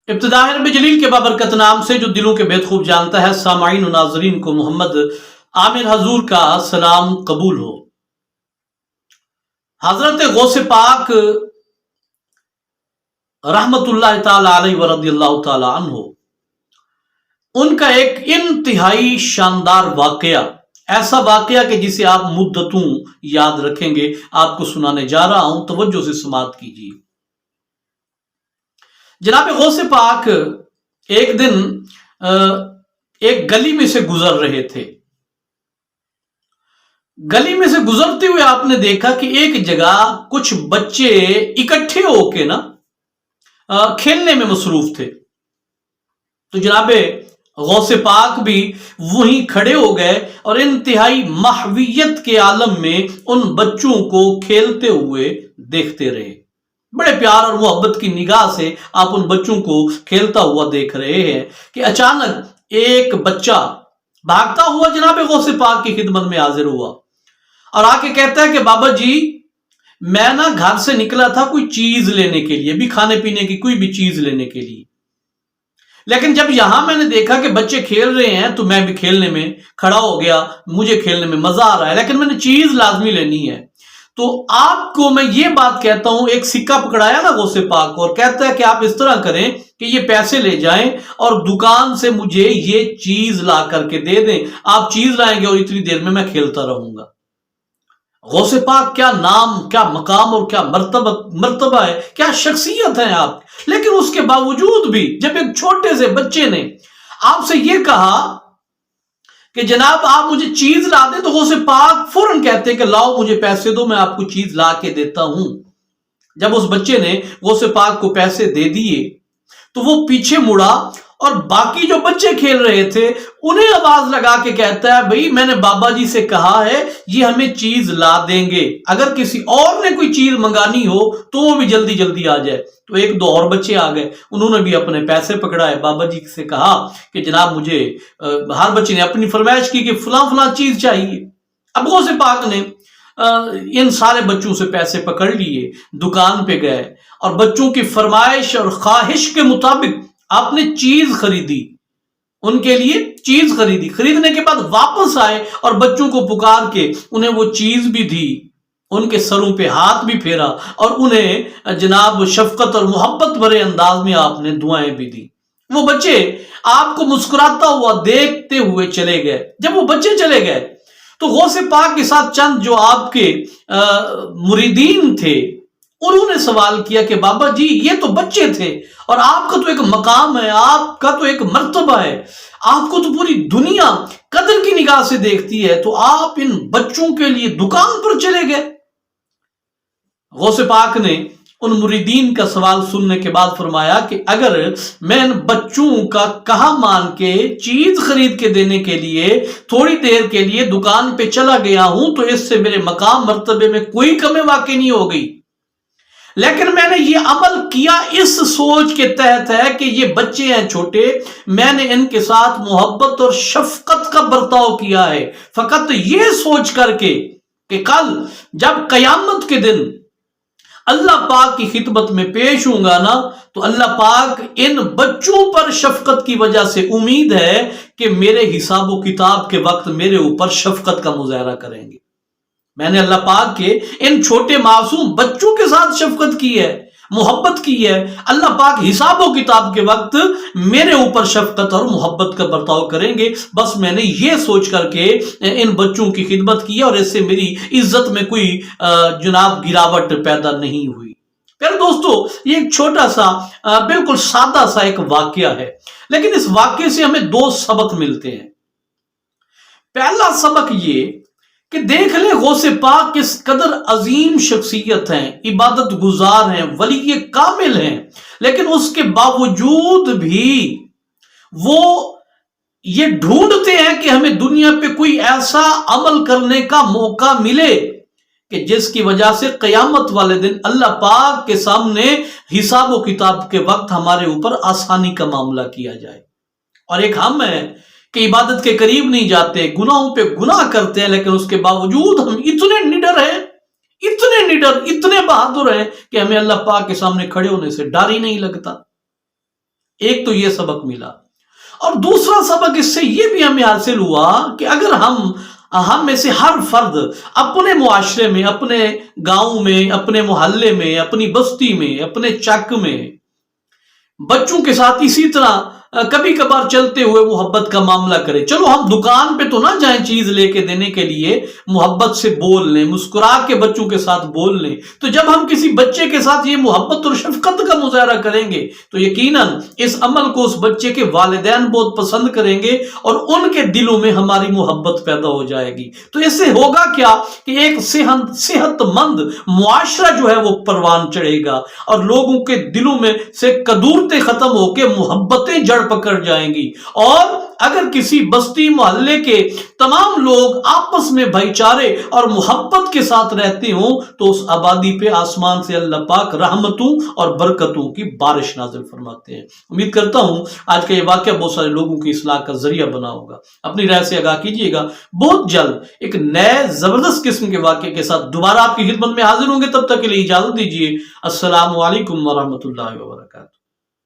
ابتدا ہے رب جلیل کے بابرکت نام سے جو دلوں کے بے خوب جانتا ہے۔ سامعین و ناظرین کو محمد عامر حضور کا سلام قبول ہو۔ حضرت غوث پاک رحمت اللہ تعالی علیہ ورضی اللہ تعالی عنہ، ان کا ایک انتہائی شاندار واقعہ، ایسا واقعہ کہ جسے آپ مدتوں یاد رکھیں گے، آپ کو سنانے جا رہا ہوں، توجہ سے سماعت کیجیے۔ جناب غوث پاک ایک دن ایک گلی میں سے گزر رہے تھے۔ گلی میں سے گزرتے ہوئے آپ نے دیکھا کہ ایک جگہ کچھ بچے اکٹھے ہو کے کھیلنے میں مصروف تھے۔ تو جناب غوث پاک بھی وہیں کھڑے ہو گئے اور انتہائی محویت کے عالم میں ان بچوں کو کھیلتے ہوئے دیکھتے رہے۔ بڑے پیار اور محبت کی نگاہ سے آپ ان بچوں کو کھیلتا ہوا دیکھ رہے ہیں کہ اچانک ایک بچہ بھاگتا ہوا جناب غوث پاک کی خدمت میں حاضر ہوا اور آ کے کہتا ہے کہ بابا جی، میں گھر سے نکلا تھا کوئی چیز لینے کے لیے، بھی کھانے پینے کی کوئی بھی چیز لینے کے لیے، لیکن جب یہاں میں نے دیکھا کہ بچے کھیل رہے ہیں تو میں بھی کھیلنے میں کھڑا ہو گیا، مجھے کھیلنے میں مزہ آ رہا ہے، لیکن میں نے چیز لازمی لینی ہے۔ تو آپ کو میں یہ بات کہتا ہوں، ایک سکہ پکڑایا غوث پاک کو اور کہتا ہے کہ آپ اس طرح کریں کہ یہ پیسے لے جائیں اور دکان سے مجھے یہ چیز لا کر کے دے دیں، آپ چیز لائیں گے اور اتنی دیر میں کھیلتا رہوں گا۔ غوث پاک کیا نام، کیا مقام اور کیا مرتبہ ہے، کیا شخصیت ہے آپ، لیکن اس کے باوجود بھی جب ایک چھوٹے سے بچے نے آپ سے یہ کہا کہ جناب آپ مجھے چیز لا دیں، تو غوث پاک فوراً کہتے کہ لاؤ مجھے پیسے دو، میں آپ کو چیز لا کے دیتا ہوں۔ جب اس بچے نے غوث پاک کو پیسے دے دیے تو وہ پیچھے مڑا اور باقی جو بچے کھیل رہے تھے انہیں آواز لگا کے کہتا ہے، بھئی میں نے بابا جی سے کہا ہے یہ ہمیں چیز لا دیں گے، اگر کسی اور نے کوئی چیز منگانی ہو تو وہ بھی جلدی جلدی آ جائے۔ تو ایک دو اور بچے آ گئے، انہوں نے بھی اپنے پیسے پکڑائے، بابا جی سے کہا کہ جناب مجھے، ہر بچے نے اپنی فرمائش کی کہ فلاں فلاں چیز چاہیے۔ اب غوث پاک نے ان سارے بچوں سے پیسے پکڑ لیے، دکان پہ گئے اور بچوں کی فرمائش اور خواہش کے مطابق آپ نے چیز خریدی، ان کے لیے چیز خریدی۔ خریدنے کے بعد واپس آئے اور بچوں کو پکار کے انہیں وہ چیز بھی دی، ان کے سروں پہ ہاتھ بھی پھیرا اور انہیں جناب شفقت اور محبت بھرے انداز میں آپ نے دعائیں بھی دی۔ وہ بچے آپ کو مسکراتا ہوا دیکھتے ہوئے چلے گئے۔ جب وہ بچے چلے گئے تو غوث پاک کے ساتھ چند جو آپ کے مریدین تھے انہوں نے سوال کیا کہ بابا جی یہ تو بچے تھے اور آپ کا تو ایک مقام ہے، آپ کا تو ایک مرتبہ ہے، آپ کو تو پوری دنیا قدر کی نگاہ سے دیکھتی ہے، تو آپ ان بچوں کے لیے دکان پر چلے گئے۔ غوث پاک نے ان مریدین کا سوال سننے کے بعد فرمایا کہ اگر میں ان بچوں کا کہا مان کے چیز خرید کے دینے کے لیے تھوڑی دیر کے لیے دکان پہ چلا گیا ہوں تو اس سے میرے مقام مرتبے میں کوئی کمی واقع نہیں ہو گئی، لیکن میں نے یہ عمل کیا اس سوچ کے تحت ہے کہ یہ بچے ہیں چھوٹے، میں نے ان کے ساتھ محبت اور شفقت کا برتاؤ کیا ہے، فقط یہ سوچ کر کے کہ کل جب قیامت کے دن اللہ پاک کی خدمت میں پیش ہوں گا تو اللہ پاک ان بچوں پر شفقت کی وجہ سے امید ہے کہ میرے حساب و کتاب کے وقت میرے اوپر شفقت کا مظاہرہ کریں گے۔ میں نے اللہ پاک کے ان چھوٹے معصوم بچوں کے ساتھ شفقت کی ہے، محبت کی ہے، اللہ پاک حساب و کتاب کے وقت میرے اوپر شفقت اور محبت کا برتاؤ کریں گے۔ بس میں نے یہ سوچ کر کے ان بچوں کی خدمت کی اور اس سے میری عزت میں کوئی جناب گراوٹ پیدا نہیں ہوئی۔ پھر دوستو یہ ایک چھوٹا سا بالکل سادہ سا ایک واقعہ ہے، لیکن اس واقعے سے ہمیں دو سبق ملتے ہیں۔ پہلا سبق یہ کہ دیکھ لیں غوث پاک کس قدر عظیم شخصیت ہیں، عبادت گزار ہیں، ولی کامل ہیں، لیکن اس کے باوجود بھی وہ یہ ڈھونڈتے ہیں کہ ہمیں دنیا پہ کوئی ایسا عمل کرنے کا موقع ملے کہ جس کی وجہ سے قیامت والے دن اللہ پاک کے سامنے حساب و کتاب کے وقت ہمارے اوپر آسانی کا معاملہ کیا جائے۔ اور ایک ہم ہیں کہ عبادت کے قریب نہیں جاتے، گناہوں پہ گناہ کرتے ہیں، لیکن اس کے باوجود ہم اتنے نڈر ہیں، اتنے نڈر، اتنے بہادر ہیں کہ ہمیں اللہ پاک کے سامنے کھڑے ہونے سے ڈر ہی نہیں لگتا۔ ایک تو یہ سبق ملا، اور دوسرا سبق اس سے یہ بھی ہمیں حاصل ہوا کہ اگر ہم میں سے ہر فرد اپنے معاشرے میں، اپنے گاؤں میں، اپنے محلے میں، اپنی بستی میں، اپنے چک میں بچوں کے ساتھ اسی طرح کبھی کبھار چلتے ہوئے محبت کا معاملہ کرے، چلو ہم دکان پہ تو نہ جائیں چیز لے کے دینے کے لیے، محبت سے بول لیں، مسکرا کے بچوں کے ساتھ بول لیں، تو جب ہم کسی بچے کے ساتھ یہ محبت اور شفقت کا مظاہرہ کریں گے تو یقیناً اس عمل کو اس بچے کے والدین بہت پسند کریں گے اور ان کے دلوں میں ہماری محبت پیدا ہو جائے گی۔ تو اس سے ہوگا کیا کہ ایک صحت مند معاشرہ جو ہے وہ پروان چڑھے گا، اور لوگوں کے دلوں میں سے کدورتیں ختم ہو کے محبتیں جڑ پکڑ جائیں گی، اور اگر کسی بستی محلے کے تمام لوگ آپس میں بھائی چارے اور محبت کے ساتھ رہتے ہوں تو اس آبادی پہ آسمان سے اللہ پاک رحمتوں اور برکتوں کی بارش نازل فرماتے ہیں۔ امید کرتا ہوں آج کا یہ واقعہ بہت سارے لوگوں کی اصلاح کا ذریعہ بنا ہوگا۔ اپنی رائے سے آگاہ کیجیے گا، بہت جلد ایک نئے زبردست قسم کے واقعے کے ساتھ دوبارہ آپ کی خدمت میں حاضر ہوں گے، تب تک کے لیے اجازت دیجیے۔ السلام علیکم ورحمۃ اللہ وبرکاتہ۔